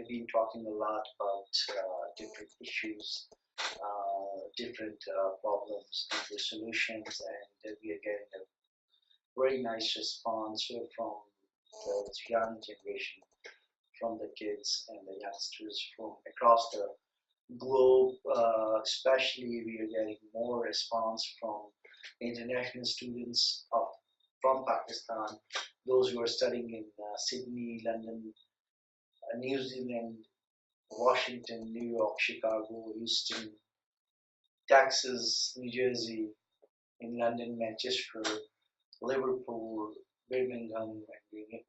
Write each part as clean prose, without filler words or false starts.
have been talking a lot about different issues, different problems and their solutions, and we are getting a very nice response from the young generation, from the kids and the youngsters from across the globe. Especially, we are getting more response from international students from Pakistan, those who are studying in Sydney, London, New Zealand, Washington, New York, Chicago, Houston, Texas, New Jersey, in London, Manchester, Liverpool, Birmingham, and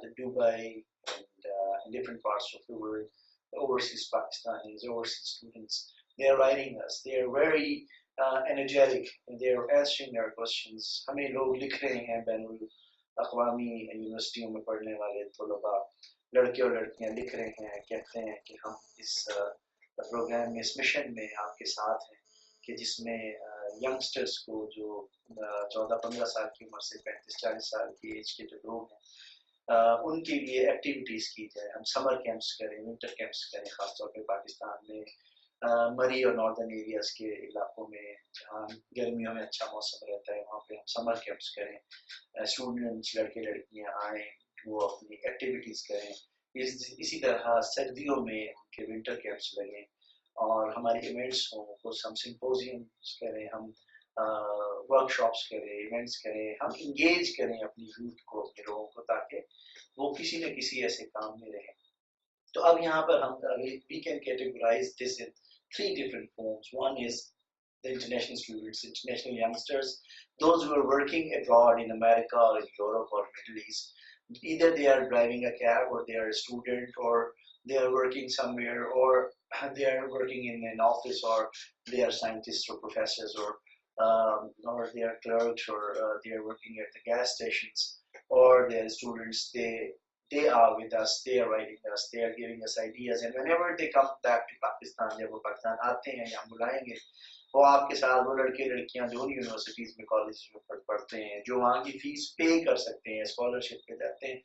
the Dubai, and in different parts of the world, the overseas Pakistanis, overseas students. They are writing us. They are very energetic, and they are answering our questions. हमें लोग लिख रहे हैं बैनुल अक़वामी यूनिवर्सिटियों में पढ़ने वाले तलबा, लड़के और लड़कियां लिख रहे हैं, कहते हैं कि हम इस प्रोग्राम में, इस मिशन में आपके साथ हैं, कि जिसमें यंगस्टर्स को जो 14-15 साल की उम्र से 35-40 साल की एज के जो लोग हैं, उनके लिए एक्टिविटीज़ की जाए। हम समर कैंप्स करें, विंटर कैंप्स करें, ख़ासतौर पे पाकिस्तान में मरी और नॉर्दर्न एरियाज़ के इलाकों में जहाँ गर्मियों में अच्छा मौसम रहता है, वहाँ पे हम समर कैंप्स करें, स्टूडेंट्स लड़के लड़कियाँ आएँ, वो अपनी एक्टिविटीज़ करें। इसी तरह सर्दियों में उनके विंटर कैंप्स लगें और हमारे इवेंट्स हों, कुछ हम सिम्पोजियम्स करें, हम वर्कशॉप्स करें, इवेंट्स करें, हम इंगेज करें अपनी यूथ को, अपने लोगों को, ताकि वो किसी न किसी ऐसे काम में रहें। तो अब यहाँ पर हम we can categorize this in three different forms. One is the international students, international youngsters, those who are working abroad in America or in Europe or Middle East. Either they are driving a cab, or they are a student, or they are working somewhere, or they are working in an office, or they are scientists or professors, or they are clerks, or they are working at the gas stations, or they are students. They are with us, they are writing us, they are giving us ideas, and whenever they come back to Pakistan, जब वो पाकिस्तान आते हैं या बुलाएंगे, वो आपके साथ वो लड़के लड़कियां जो यूनिवर्सिटीज में कॉलेज में पढ़ते हैं, जो वहाँ की फीस पे कर सकते हैं, स्कॉलरशिप पे जाते हैं,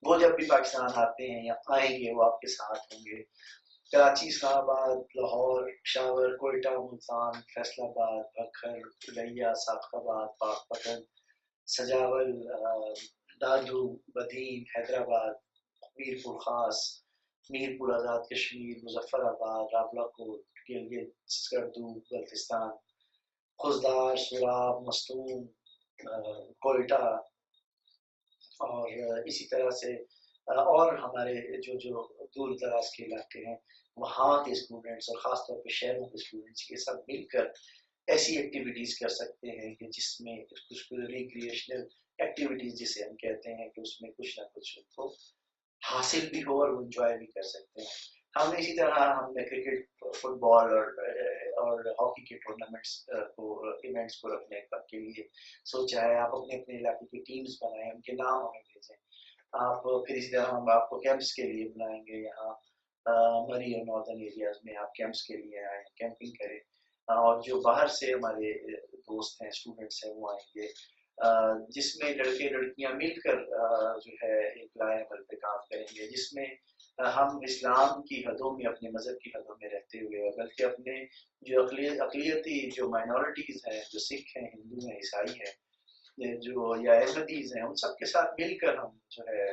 वो जब भी पाकिस्तान आते हैं या आएंगे, वो आपके साथ होंगे। कराची, इस्लामाबाद, लाहौर, पेशावर, कोयटा, मुल्तान, फैसलाबाद, बखर, उलैया, साखिबाद, पाकपतन, सजावल, दादू, बदीन, हैदराबाद, मीरपुर खास, मीरपुर आज़ाद कश्मीर, मुजफ्फराबाद, रावलाकोट, गिलगित, स्कर्दू, बल्तिस्तान, खुजदार, सुराब, मस्तूम, कोयटा, और इसी तरह से और हमारे जो जो दूर दराज के इलाके हैं, वहाँ के स्टूडेंट्स और ख़ासतौर पे शहरों के स्टूडेंट्स ये सब मिलकर ऐसी एक्टिविटीज़ कर सकते हैं कि जिसमें कुछ रिक्रिएशनल एक्टिविटीज़ जिसे हम कहते हैं, कि उसमें कुछ ना कुछ उनको हासिल भी हो और वो इंजॉय भी कर सकते हैं। हमने इसी तरह हमने क्रिकेट, फुटबॉल और हॉकी के टूर्नामेंट्स को, इवेंट्स को रखने के लिए सोचा है। आप अपने अपने इलाके की टीम्स बनाएं, उनके नाम हमें भेजें। आप फिर इसी तरह हम आपको कैंप्स के लिए बुलाएंगे, यहाँ मरी और नॉर्दर्न एरियाज में आप कैंप्स के लिए आए, कैंपिंग करें, और जो बाहर से हमारे दोस्त हैं, स्टूडेंट्स हैं, वो आएंगे, जिसमें लड़के लड़कियां मिलकर जो है एक लाए अमल पे काम करेंगे, जिसमें हम इस्लाम की हदों में, अपने मज़हब की हदों में रहते हुए, बल्कि अपने जो अक़लियती जो माइनॉरिटीज़ हैं, जो सिख हैं, हिंदू हैं, ईसाई हैं, जो या अहमदीज़ हैं, उन सब के साथ मिलकर हम जो है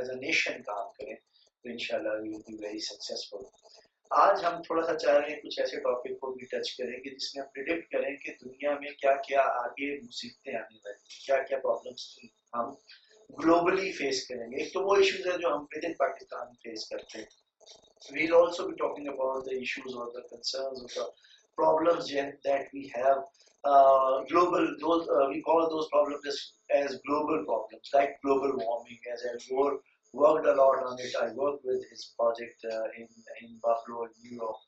एज अ नेशन काम करें, तो इंशाल्लाह we will be very successful. आज हम थोड़ा सा चाह रहे हैं कुछ ऐसे टॉपिक को भी टच करें कि जिसमें हम प्रिडिक्ट करें कि दुनिया में क्या क्या आगे मुसीबतें आने वाली हैं, क्या क्या प्रॉब्लम्स हम ग्लोबली फेस करेंगे। एक तो वो इश्यूज है जो हम विद इन पाकिस्तान फेस करते हैं। We'll also be talking about the issues or the concerns or the problems that we have. Global, we call those problems as global problems, like global warming. As Al Gore worked a lot on it. I worked with his project in Buffalo, in New York,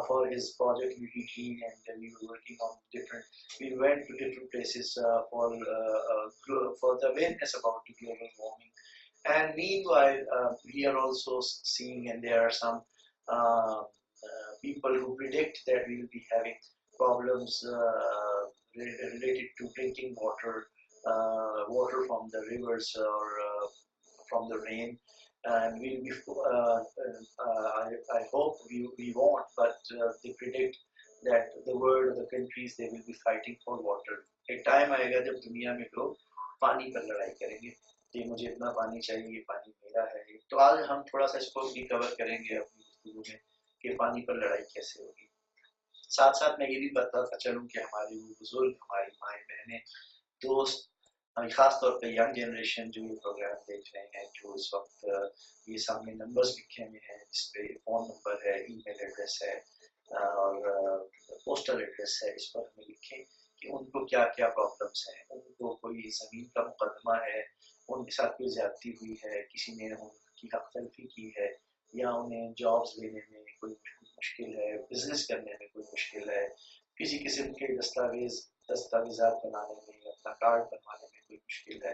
for his project UDG, and we were working on different. We went to different places for the awareness about the global warming. And meanwhile, we are also seeing, and there are some people who predict that we will be having problems related to drinking water, water from the rivers or from the rain. and I hope we won't, but they predict that the world or the countries they will be fighting for water. एक time आएगा जब दुनिया में लोग पानी पर लड़ाई करेंगे कि मुझे इतना पानी चाहिए, ये पानी मेरा है। तो आज हम थोड़ा सा इसको भी कवर करेंगे अपनी गुफ्तगू में कि पानी पर लड़ाई कैसे होगी। साथ साथ मैं ये भी बताता चलूँ कि हमारे वो बुजुर्ग, हमारी माएँ बहनें, दोस्त, खास तौर पे यंग जनरेशन जो ये प्रोग्राम देख रहे हैं, जो इस वक्त ये सामने नंबर्स लिखे हुए हैं जिस पे फ़ोन नंबर है, ईमेल एड्रेस है और पोस्टल एड्रेस है, इस पर हमें लिखें कि उनको क्या क्या प्रॉब्लम्स हैं, उनको कोई ज़मीन का मुकदमा है, उनके साथ कोई ज़्यादती हुई है, किसी ने उनकी हक तलफी की है, या उन्हें जॉब्स लेने में कोई मुश्किल है, बिजनेस करने में कोई मुश्किल है, किसी किस्म के दस्तावेजात बनाने में, अपना कार्ड बनवाने में कोई मुश्किल है,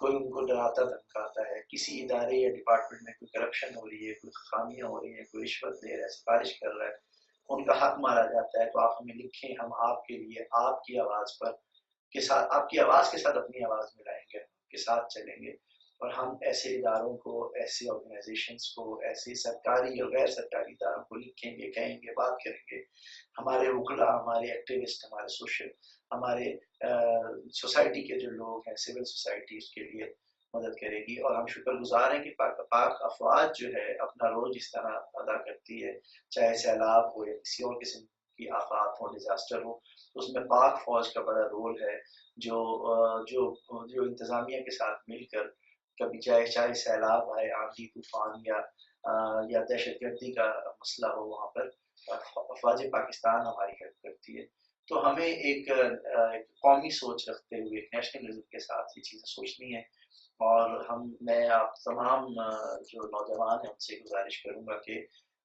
कोई उनको डराता धमकाता है, किसी इदारे या डिपार्टमेंट में कोई करप्शन हो रही है, कोई खामियां हो रही है, कोई रिश्वत दे रहा है, सिफारिश कर रहा है, उनका हक मारा जाता है, तो आप हमें लिखें, हम आपके लिए आपकी आवाज़ पर के साथ, आपकी आवाज़ के साथ अपनी आवाज़ मिलाएंगे, आपके साथ चलेंगे और हम ऐसे इदारों को, ऐसे ऑर्गेनाइजेशंस को, ऐसे सरकारी और गैर सरकारी इदारों को लिखेंगे, कहेंगे, बात करेंगे। हमारे वकला, हमारे एक्टिविस्ट, हमारे सोशल, हमारे सोसाइटी के जो लोग हैं, सिविल सोसाइटी उसके लिए मदद करेगी और हम शुक्रगुजार हैं कि पाक अफवाज जो है अपना रोल इस तरह अदा करती है, चाहे सैलाब हो या किसी और किस्म की आफात हो, डिजास्टर हो, तो उसमें पाक फौज का बड़ा रोल है जो जो जो इंतजामिया के साथ मिलकर कभी चाहे चाहे सैलाब आए, आंधी तूफान या दहशतगर्दी का मसला हो, वहाँ पर अफवाज पाकिस्तान हमारी हेल्प करती है। तो हमें एक कौमी सोच रखते हुए एक नेशनलिज्म के साथ ये चीज़ें सोचनी है और मैं आप तमाम जो नौजवान हैं उनसे गुजारिश करूँगा कि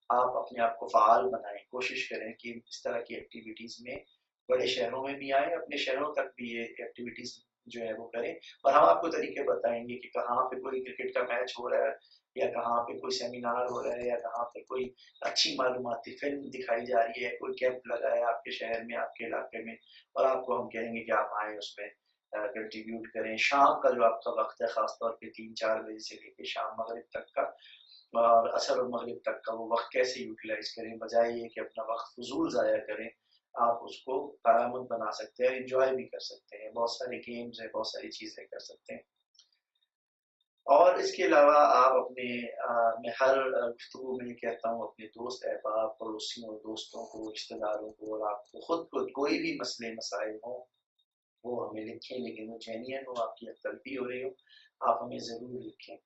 आप अपने आप को फ़ाल बनाएं, कोशिश करें कि इस तरह की एक्टिविटीज़ में बड़े शहरों में भी आएँ, अपने शहरों तक भी ये एक्टिविटीज़ जो है वो करें और हम आपको तरीके बताएंगे कि कहाँ पे कोई क्रिकेट का मैच हो रहा है या कहाँ पे कोई सेमिनार हो रहा है या कहाँ पे कोई अच्छी मालूमाती फिल्म दिखाई जा रही है, कोई कैंप लगा है आपके शहर में, आपके इलाके में और आपको हम कहेंगे कि आप आएँ उसमें कंट्रीब्यूट करें। शाम का जो आपका वक्त है ख़ासतौर पे 3-4 बजे से लेके शाम मगरिब तक का और असर और मगरिब तक का वो वक्त कैसे यूटिलाइज करें, बजाय ये कि अपना वक्त फजूल ज़ाया करें, आप उसको कारआमद बना सकते हैं, इंजॉय भी कर सकते हैं, बहुत सारे गेम्स हैं, बहुत सारी चीज़ें कर सकते हैं। और इसके अलावा आप अपने मैं हर गुफ्तगू में कहता हूँ अपने दोस्त अहबाब, पड़ोसियों, दोस्तों को, रिश्तेदारों को और आपको खुद को कोई भी मसले मसाइल हो वो हमें लिखें, लेकिन वो जेन्युइन हो, आपकी तलबी हो रही हो, आप हमें ज़रूर लिखें।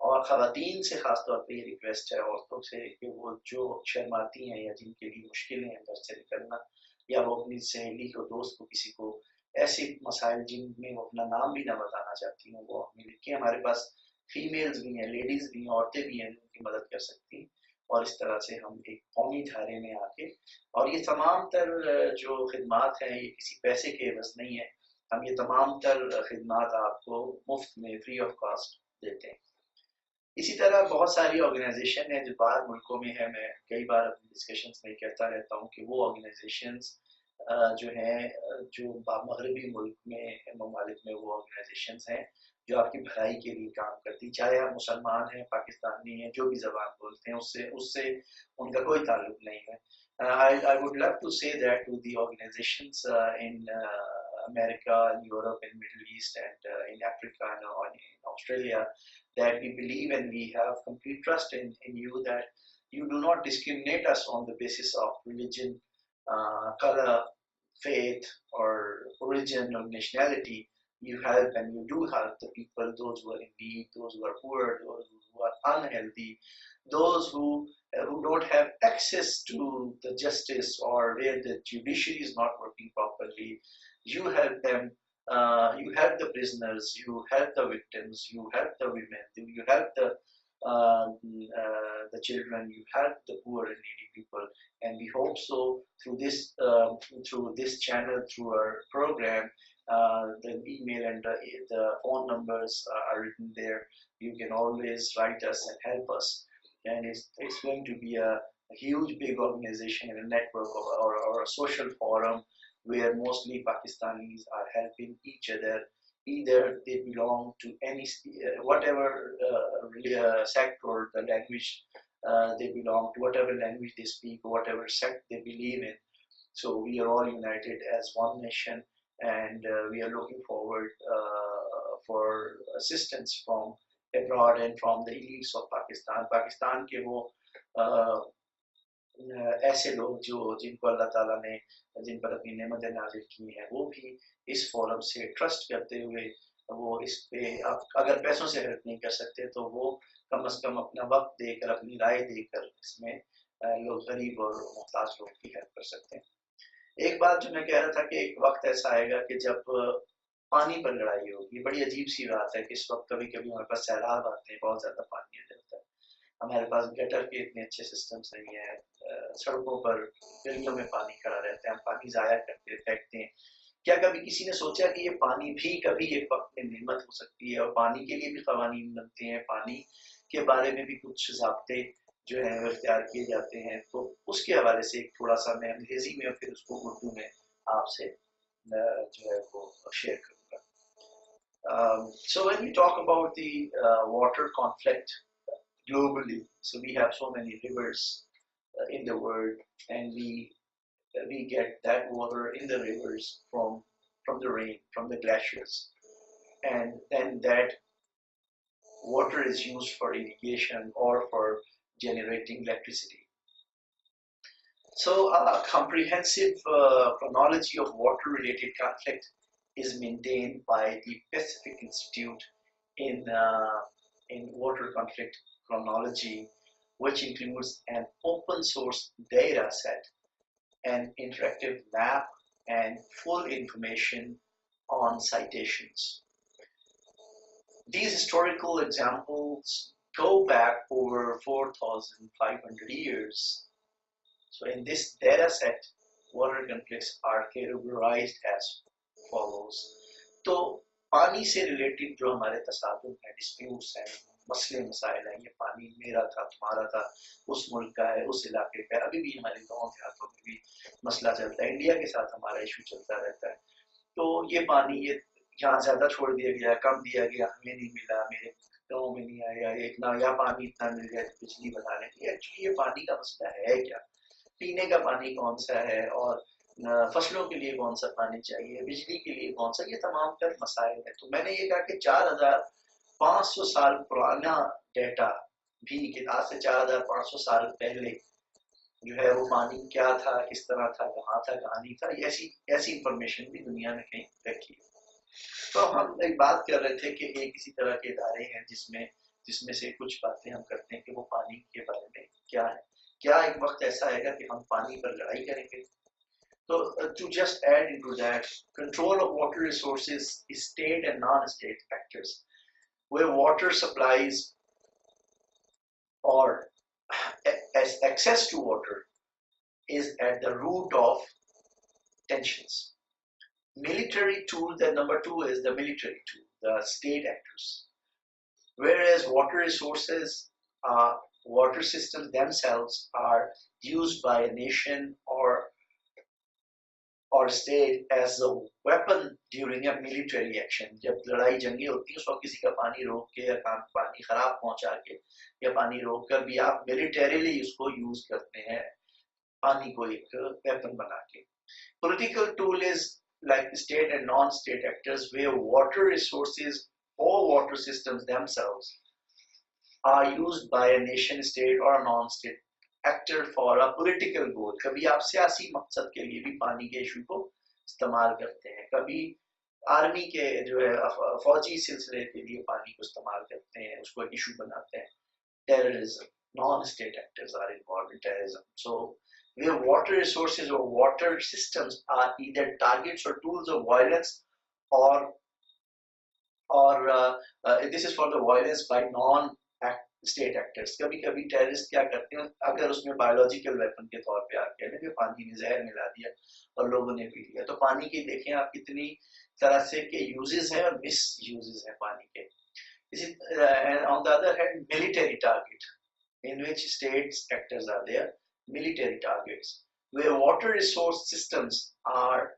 और ख़वातीन से ख़ास तौर पे ये रिक्वेस्ट है औरतों से कि वो जो शर्माती हैं या जिनके लिए मुश्किलें हैं घर से निकलना या वो अपनी सहेली को, दोस्त को, किसी को ऐसे मसाइल जिनमें वो अपना नाम भी ना बताना चाहती हों, वो हमें लिखें। हमारे पास फीमेल्स भी हैं, लेडीज़ भी हैं, औरतें भी हैं जो उनकी मदद कर सकती हैं और इस तरह से हम एक कौमी धारे में आके और ये तमाम तर जो खिदमात हैं ये किसी पैसे के एवज़ नहीं है, हम ये तमाम तर खिदमात आपको मुफ्त में फ्री ऑफ कॉस्ट देते हैं। इसी तरह बहुत सारी ऑर्गेनाइजेशन है जो बाहर मुल्कों में है, मैं कई बार अपनी डिस्कशंस में कहता रहता हूँ कि वो ऑर्गेनाइजेशंस जो हैं जो मगरबी मुल्क में ममालिक में वो ऑर्गेनाइजेशंस हैं जो आपकी भलाई के लिए काम करती, चाहे आप मुसलमान हैं, पाकिस्तानी हैं, जो भी ज़बान बोलते हैं, उससे उससे उनका कोई ताल्लुक नहीं है। I would love to say that to the organizations in America, in Europe, in Middle East, and in Africa and in Australia, that we believe and we have complete trust in you that you do not discriminate us on the basis of religion, color, faith, or origin or nationality. You help and you do help the people, those who are in need, those who are poor, those who are unhealthy, those who don't have access to the justice or where the judiciary is not working properly. You help them, you help the prisoners, you help the victims, you help the women, you help the children, you help the poor and needy people, and we hope so through this channel, through our program. The email and the phone numbers are written there. You can always write us and help us, and it's going to be a huge big organization and a network of, or a social forum where mostly Pakistanis are helping each other either they belong to any whatever sect or the language they belong to, whatever language they speak, whatever sect they believe in. So we are all united as one nation, and we are looking forward for assistance from abroad and from the elites of Pakistan. Pakistan के वो ऐसे लोग जो जिनको अल्लाह ताला ने जिन पर अपनी नेमतें नाजिल की हैं, वो भी इस फोरम से ट्रस्ट करते हुए वो इस पे अगर पैसों से हेल्प नहीं कर सकते तो वो कम से कम अपना वक्त देकर, अपनी राय देकर इसमें लोग गरीब और मोहताज लोग की हेल्प कर सकते हैं। एक बात जो मैं कह रहा था कि एक वक्त ऐसा आएगा कि जब पानी पर लड़ाई होगी। बड़ी अजीब सी बात है कि इस वक्त कभी कभी हमारे पास सैलाब आते हैं, बहुत ज़्यादा पानी आ जाता है, हमारे पास गटर के इतने अच्छे सिस्टम्स नहीं है, सड़कों पर गलियों में पानी खड़ा रहता है, हम पानी ज़ाया करते फेंकते हैं। क्या कभी किसी ने सोचा कि ये पानी भी कभी एक वक्त में नेमत हो सकती है और पानी के लिए भी कवानीन बनते हैं, पानी के बारे में भी कुछ ज़ाब्ते जो है वो इख्तियार किए जाते हैं। तो उसके हवाले से एक थोड़ा सा मैं अंग्रेजी में और फिर उसको उर्दू में आपसे जो है वो शेयर करूँगा। So when we talk about the water conflict globally, so we have so many rivers in the world, and we get that water in the rivers from the rain, from the glaciers, and then that water is used for irrigation or for generating electricity. So a comprehensive chronology of water-related conflict is maintained by the Pacific Institute in water conflict chronology, which includes an open source data set, an interactive map, and full information on citations. These historical examples go back over 4,500 years. So in this data set, water conflicts are categorized as follows. तो पानी से related जो हमारे तसादुम हैं, disputes हैं, मसले मसाइल हैं, ये पानी मेरा था, तुम्हारा था, उस मुल्क का है, उस इलाके का है, अभी भी हमारे गाँव देहातों में भी मसला चलता है, इंडिया के साथ हमारा इशू चलता रहता है। तो ये पानी ये यहाँ ज़्यादा छोड़ दिया गया, कम दिया गया, हमें नहीं मिला, मेरे गाँव में नहीं आया, इतना या पानी इतना मिल गया तो बिजली बना लेंगे। एक्चुअली ये पानी का मसला है क्या? पीने का पानी कौन सा है और फसलों के लिए कौन सा पानी चाहिए, बिजली के लिए कौन सा, ये तमाम तर मसाइल है। तो मैंने ये कहा कि 4500 साल पुराना डेटा भी, कि आज से 4500 साल पहले जो है वो पानी क्या था, किस तरह था, कहाँ नहीं था, ऐसी इंफॉर्मेशन भी दुनिया में कहीं रखी है। तो हम एक बात कर रहे थे कि एक इसी तरह के इदारे हैं जिसमें से कुछ बातें हम करते हैं कि वो पानी के बारे में क्या है। क्या एक वक्त ऐसा आएगा कि हम पानी पर लड़ाई करेंगे? तो to just add into that, control of water resources is state and non-state factors, where water supplies or as access to water is at the root of tensions. Military tool, the number two is the military tool, the state actors. Whereas water resources, water systems themselves are used by a nation or state as a weapon during a military action. जब लड़ाई जंगी होती है उस वक्त किसी का पानी रोक के या पानी खराब पहुंचा के या पानी रोक कर भी आप militarily उसको यूज करते हैं, पानी को एक weapon बना के. Political tool is like state and non-state actors, where water resources or water systems themselves are used by a nation state or a non-state actor for a political goal. कभी आप सियासी मकसद के लिए भी पानी के इशू को इस्तेमाल करते हैं, कभी आर्मी के जो है फौजी सिलसिले के लिए पानी को इस्तेमाल करते हैं, उसको एक इशू बनाते हैं. Terrorism, non-state actors are involved in terrorism. So where water resources or water systems are either targets or tools of violence, or this is for the violence by non-state actors. कभी कभी terrorist क्या करते हैं, अगर उसमें biological weapon के तौर पे आप कह लें कि पानी में जहर मिला दिया और लोगों ने पी लिया, तो पानी के देखें आप कितनी तरह से के यूजेस हैं और मिस यूजेस हैं पानी के. And on the other hand, military target, in which states actors are there, military targets, where water resource systems are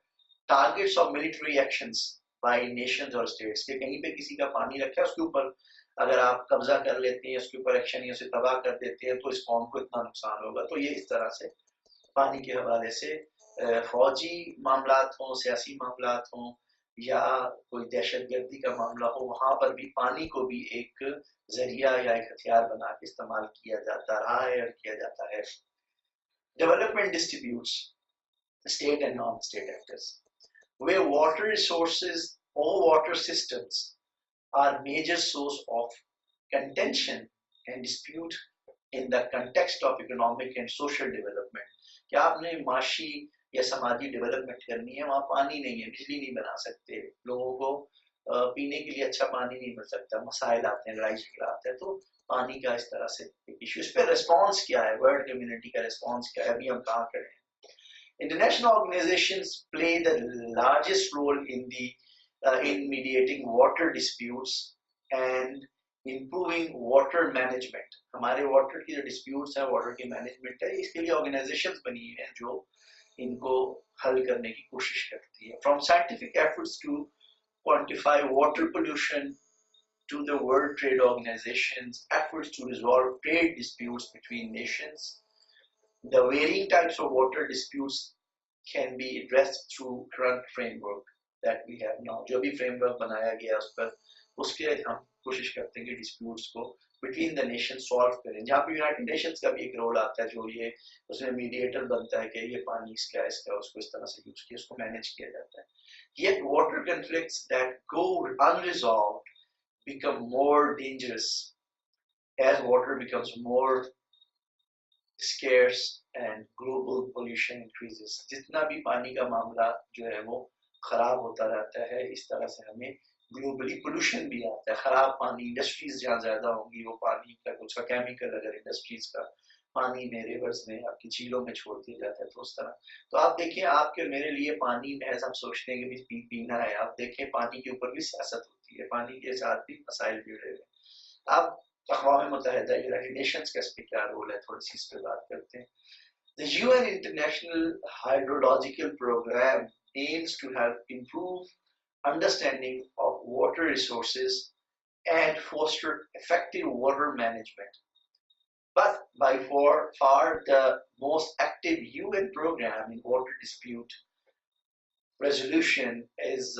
targets of military actions by Nations और स्टेट्स के कहीं पे किसी का पानी रखा है उसके ऊपर अगर आप कब्जा कर लेते हैं उसके ऊपर एक्शन या उसे तबाह कर देते हैं तो इस कौम को इतना नुकसान होगा। तो ये इस तरह से पानी के हवाले से फौजी मामलात हों, सियासी मामलात हों या कोई दहशतगर्दी का मामला हो, वहाँ पर भी पानी को भी एक जरिया या एक हथियार बना के इस्तेमाल किया जाता रहा है और किया जाता है। Development distributes state and non-state actors, where water resources or water systems are major source of contention and dispute in the context of economic and social development. क्या आपने माशी या समाजी डेवलपमेंट करनी है, वहाँ पानी नहीं है, बिजली नहीं बना सकते, लोगों को पीने के लिए अच्छा पानी नहीं मिल सकता, मसाइल आते हैं, लड़ाई झगड़ा आता है, तो पानी का इस तरह से एक इशू। इस पर रिस्पॉन्स क्या है, वर्ल्ड कम्युनिटी का रिस्पॉन्स क्या है, अभी हम कहाँ खड़े हैं। International organizations play the largest role in mediating water disputes and improving water management. हमारे water की जो disputes हैं, water की management है, इसके लिए organizations बनी हैं जो इनको हल करने की कोशिश करती है। From scientific efforts to quantify water pollution to the World Trade Organization's efforts to resolve trade disputes between nations, the varying types of water disputes can be addressed through current framework that we have now. जो भी framework बनाया गया उस पर उसके हम कोशिश करते हैं कि disputes को between the nations solve करें। जहाँ पे United Nations का भी एक रोल आता है, जो ये उसमें mediator बनता है कि ये पानी इसका उसको इस तरह से यूज किया, उसको मैनेज किया जाता है। Yet water conflicts that go unresolved become more dangerous as water becomes more scarce and global pollution increases. जितना भी पानी का मामला जो है वो खराब होता रहता है, इस तरह से हमें ग्लोबली पोल्यूशन भी आता है। खराब पानी, इंडस्ट्रीज जहाँ ज्यादा होंगी वो पानी का कुछ केमिकल अगर इंडस्ट्रीज का पानी में, रिवर्स में, आपकी झीलों में छोड़ दिया जाता है, तो उस तरह। तो आप देखिए, आपके मेरे लिए पानी महज हम सोचते हैं कि पीना है, आप देखें पानी के ऊपर भी सियासत होती है, पानी के साथ भी मसाइल जुड़े हुए। आप अक़वाम मुत्तहिदा, यूनाइटेड नेशंस का इस पे क्या रोल है, थोड़ी सी इस पे बात करते हैं। The UN International Hydrological Program aims to help improve understanding of water resources and foster effective water management. But by far the most active UN program in water dispute resolution is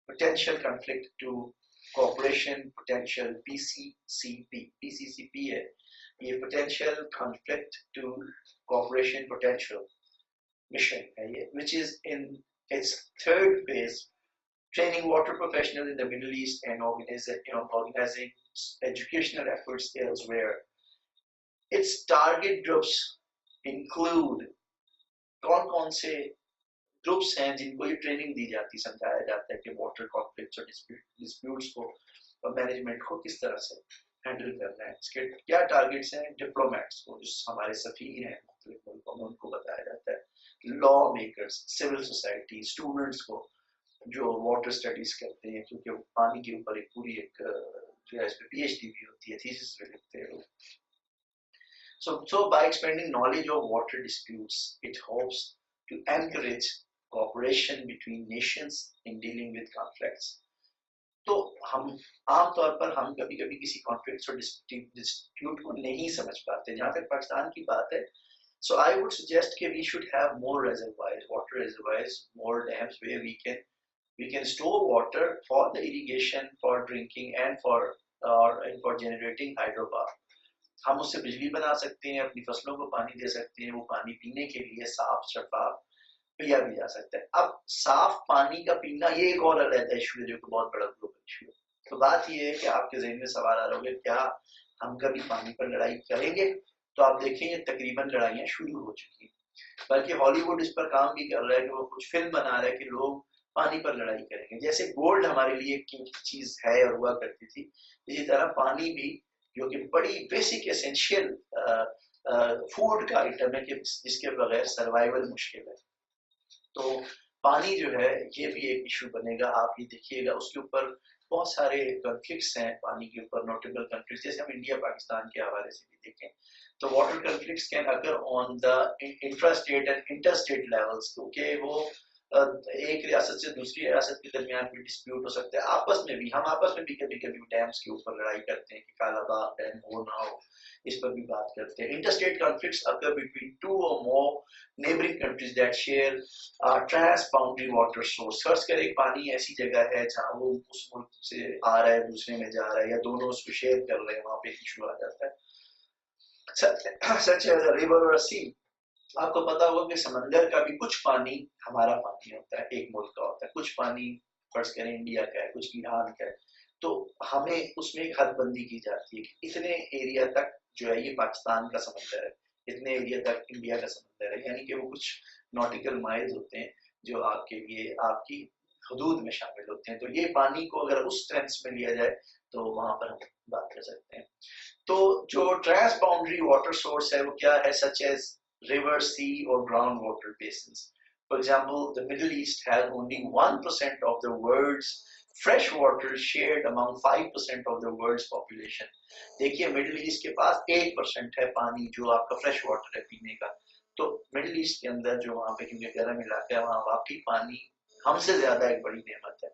potential conflict to cooperation potential PCCP है ये potential conflict to cooperation potential mission है ये, which is in its third phase, training water professionals in the Middle East and organizing educational efforts elsewhere. Its target groups include कौन से groups हैं जिनको ये training दी जाती, समझाया जाता है कि वाटर कॉन्फ्लिक्ट्स और डिस्प्यूट्स को और मैनेजमेंट को किस तरह से हैंडल करना है। इसके क्या टारगेट्स हैं? डिप्लोमेट्स को, जो हमारे सफीर हैं मुख्तलिफ मुल्कों में, उनको बताया जाता है। Law makers, civil society, students को जो वाटर स्टडीज करते हैं, क्योंकि पानी के ऊपर एक पूरी एक जो है इस पे PhD भी होती है, थीसिस भी लिखते हैं लोग। So by expanding knowledge of water disputes, it hopes to encourage cooperation between nations in dealing with conflicts. तो हम आमतौर पर हम कभी-कभी किसी कॉन्फ्लिक्ट और डिस्प्यूट को नहीं समझ पाते। जहाँ तक पाकिस्तान की बात है, so I would suggest that we should have more reservoirs, water reservoirs, more dams where we can store water for the irrigation, for drinking, and for generating hydropower. हम उससे बिजली बना सकते हैं, अपनी फसलों को पानी दे सकते हैं, वो पानी पीने के लिए साफ शफाफ पिया भी जा सकता है। अब साफ पानी का पीना ये एक और अलग इशू है, जो कि बहुत बड़ा ग्लोबल इशू है। तो बात ये है कि आपके ज़हन में सवाल आ रहा होगा, क्या हम कभी पानी पर लड़ाई करेंगे? तो आप देखेंगे तकरीबन लड़ाइयाँ शुरू हो चुकी हैं, बल्कि हॉलीवुड इस पर काम भी कर रहा है कि वो कुछ फिल्म बना रहा है कि लोग पानी पर लड़ाई करेंगे। जैसे गोल्ड हमारे लिए कीमती चीज है और हुआ करती थी, इसी तरह पानी भी, जो कि बड़ी बेसिक एसेंशियल फूड का आइटम है कि जिसके बगैर सर्वाइवल मुश्किल है। तो पानी जो है ये भी एक इशू बनेगा। आप ये देखिएगा, उसके ऊपर बहुत सारे कॉन्फ्लिक्ट्स हैं पानी के ऊपर, नोटेबल कॉन्फ्लिक्ट्स, जैसे हम इंडिया पाकिस्तान के हवाले से भी देखें तो water conflicts can occur on the intra state and inter state levels, क्योंकि वो एक रियासत से दूसरी रियासत के दरमियान भी डिस्प्यूट हो सकता है, आपस में भी हम आपस में भी कभी कभी डैम्स के ऊपर लड़ाई करते हैं कि कालाबाग डैम हो ना हो, इस पर भी बात करते हैं। Interstate conflicts occur between two or more neighbouring countries that share trans boundary water source. फर्ज करें पानी ऐसी जगह है जहाँ वो उस मुल्क से आ रहा है दूसरे में जा रहा है, या दोनों उसको शेयर कर रहे हैं, वहां पे इशू आ जाता है। सच एज अ रिवर और सी। आपको पता होगा कि समंदर का भी कुछ पानी हमारा पानी होता है, एक मुल्क का होता है, कुछ पानी फर्ज करें इंडिया का है, कुछ ईरान का है। तो हमें उसमें एक हदबंदी की जाती है कि इतने एरिया तक जो है ये पाकिस्तान का समंदर है, इतने एरिया तक इंडिया का समंदर है, यानी कि वो कुछ नॉटिकल माइल्स होते हैं जो आपके लिए आपकी हदूद में शामिल होते हैं। तो ये पानी को अगर उस सेंस में लिया जाए तो वहां पर हम बात कर सकते हैं। तो जो ट्रांस बाउंड्री वाटर सोर्स है वो क्या है, such as river, sea, or groundwater basins. For example, the Middle East has only 1% of the world's fresh water shared among 5% of the world's population. देखिए मिडिल ईस्ट के पास 1% है पानी जो आपका फ्रेश वाटर है पीने का। तो मिडिल ईस्ट के अंदर जो वहाँ पे क्योंकि गर्म इलाका है, वहाँ वाकई पानी हमसे ज्यादा एक बड़ी नेमत है।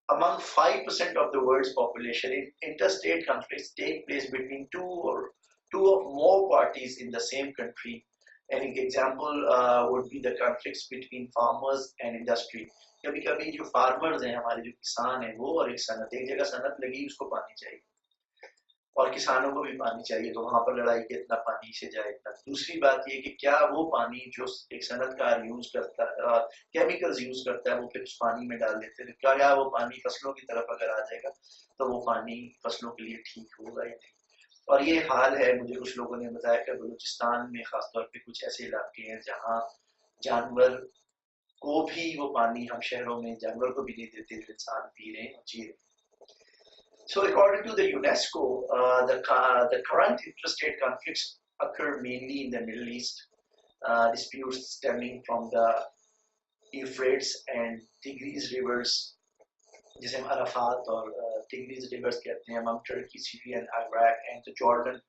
Among 5% of the world's population, interstate conflicts take place between two or more parties in the same country. An example would be the conflicts between farmers and industry. कभी कभी जो फार्मर्स हैं हमारे, जो किसान हैं, वो और एक सनत, एक जगह सनत लगी उसको पानी चाहिए और किसानों को भी पानी चाहिए, तो वहां पर लड़ाई के इतना पानी से जाए इतना। दूसरी बात ये कि क्या वो पानी जो एक सनतकार यूज करता है, केमिकल्स यूज करता है, वो फिर उस पानी में डाल देते हैं, क्या वो पानी फसलों की तरफ अगर आ जाएगा तो वो पानी फसलों के लिए ठीक होगा या नहीं। और ये हाल है, मुझे कुछ लोगों ने बताया कि बलूचिस्तान में खासतौर पे कुछ ऐसे इलाके हैं जहाँ जानवर को भी वो पानी, हम शहरों में जानवर को भी नहीं देते, इंसान पी रहे हैं और जी रहे हैं। So, according to the UNESCO, the current interstate conflicts occur mainly in the Middle East. Disputes stemming from the Euphrates and Tigris rivers, जिसे हम अराफात और Tigris rivers कहते हैं, among Turkey, Syria, and Iraq, and the Jordan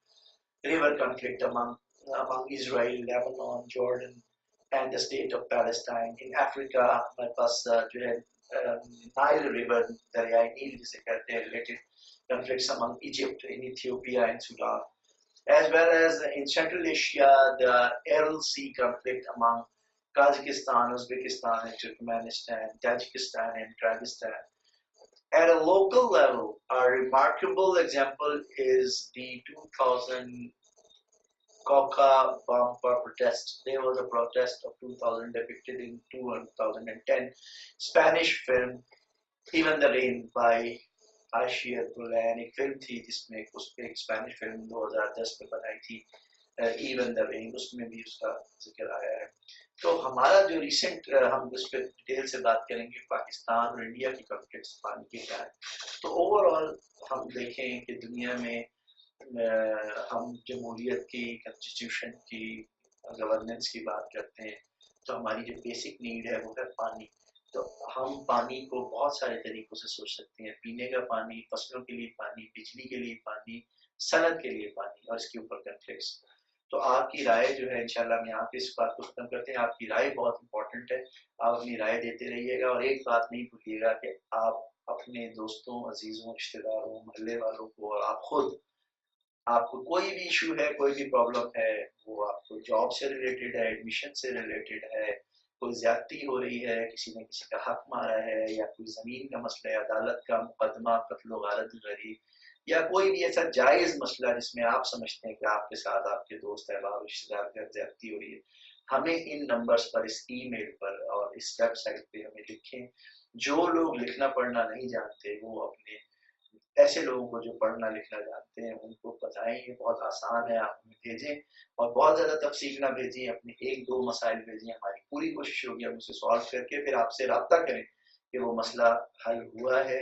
river conflict among Israel, Lebanon, Jordan, and the state of Palestine. In Africa, हमारे पास जो है Nile river, दरियाई नील जिसे कहते हैं, related conflicts among Egypt, in Ethiopia, and Sudan, as well as in Central Asia, the Aral Sea conflict among Kazakhstan, Uzbekistan, and Turkmenistan, Tajikistan, and Kyrgyzstan. At a local level, a remarkable example is the 2000 Coca bumper protest. There was a protest of 2000 depicted in 2010 Spanish film Even the Rain by Asia बुलैन, एक film थी जिसमें उस पे एक Spanish film 2010 में बनाई थी even the rain, उसमें भी उसका जिक्र आया है। तो हमारा जो रिसेंट, हम उस पर डिटेल से बात करेंगे पाकिस्तान और इंडिया की कॉन्फ्लिक्ट्स पानी के क्या है। तो ओवरऑल हम देखें कि दुनिया में हम जमहूरियत की, कॉन्स्टिट्यूशन की, गवर्नेंस की बात करते हैं, तो हमारी जो बेसिक नीड है वो है पानी। तो हम पानी को बहुत सारे तरीकों से सोच सकते हैं, पीने का पानी, फसलों के लिए पानी, बिजली के लिए पानी, सनत के लिए पानी, और इसके ऊपर कॉन्फ्लिक्ट्स। तो आपकी राय जो है, इंशाल्लाह हम यहाँ पे इस बात को खत्म करते हैं। आपकी राय बहुत इंपॉर्टेंट है, आप अपनी राय देते रहिएगा, और एक बात नहीं भूलिएगा कि आप अपने दोस्तों, अजीजों, रिश्तेदारों, मोहल्ले वालों को, और आप खुद, आपको कोई भी इशू है, कोई भी प्रॉब्लम है, वो आपको जॉब से रिलेटेड है, एडमिशन से रिलेटेड है, कोई ज्यादती हो रही है, किसी ने किसी का हक मारा है, या कोई जमीन का मसला है, अदालत का मुकदमा, कत्ल गारत गरी, या कोई भी ऐसा जायज मसला जिसमें आप समझते हैं कि आपके साथ आपके दोस्त अहबाब रिश्तेदार की ज्यादती हो रही है, हमें इन नंबर्स पर, इस ईमेल पर और इस वेबसाइट पे हमें लिखें। जो लोग लिखना पढ़ना नहीं जानते वो अपने ऐसे लोगों को जो पढ़ना लिखना जानते हैं उनको बताएं, ये बहुत आसान है, आप हमें भेजें, और बहुत ज़्यादा तफसील ना भेजें, अपने एक दो मसाइल भेजें। हमारी पूरी कोशिश होगी हम उसे सॉल्व करके फिर आपसे रब्ता करें कि वो मसला हल हुआ है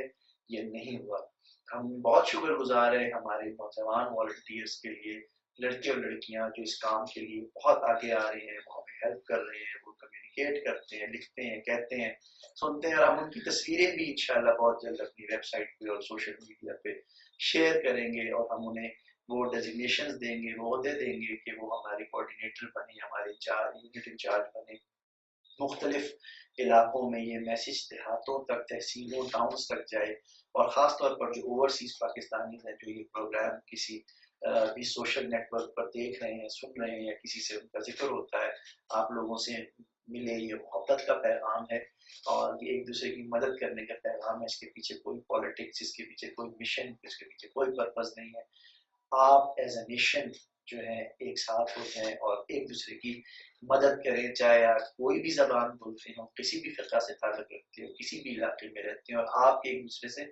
या नहीं हुआ। हम बहुत शुक्रगुजार हैं हमारे नौजवान वॉलंटियर्स के लिए, लड़के और लड़कियां जो इस काम के लिए बहुत आगे आ रहे हैं, वो हमें हेल्प कर रहे हैं, वो कम्युनिकेट करते हैं, लिखते हैं, कहते हैं, सुनते हैं, और हम उनकी तस्वीरें भी इंशाल्लाह बहुत जल्द अपनी वेबसाइट पे और सोशल मीडिया पे शेयर करेंगे, और हम उन्हें वो डेजिग्नेशंस देंगे, वो अहदे देंगे कि वो हमारे कोऑर्डिनेटर बने, हमारे इंचार्ज, यूनिट इंचार्ज बने, मुख्तलिफ इलाकों में ये मैसेज देहातों तक, तहसीलों, टाउन्स तक जाए, और ख़ास तौर पर जो ओवरसीज़ पाकिस्तानी हैं जो ये प्रोग्राम किसी भी सोशल नेटवर्क पर देख रहे हैं, सुन रहे हैं, या किसी से उनका जिक्र होता है, आप लोगों से मिले, ये मोहब्बत का पैगाम है और ये एक दूसरे की मदद करने का पैगाम है। इसके पीछे कोई पॉलिटिक्स, इसके पीछे कोई मिशन, इसके पीछे कोई पर्पज़ नहीं है। आप एज अ नेशन जो है एक साथ होते हैं और एक दूसरे की मदद करें, चाहे आप कोई भी जबान बोलते हो, किसी भी फ़िक़ा से ताल्लुक़ रखते हो, किसी भी इलाके में रहते हो, और आप एक दूसरे से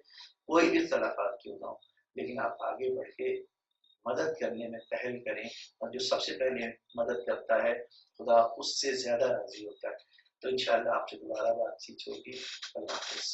कोई भी इख्तलाफात क्यों ना हो, लेकिन आप आगे बढ़ के मदद करने में पहल करें, और जो सबसे पहले मदद करता है खुदा उससे ज़्यादा राज़ी होता है। तो इंशाअल्लाह आपसे दोबारा बातचीत होगी। अल्लाह हाफ़िज़।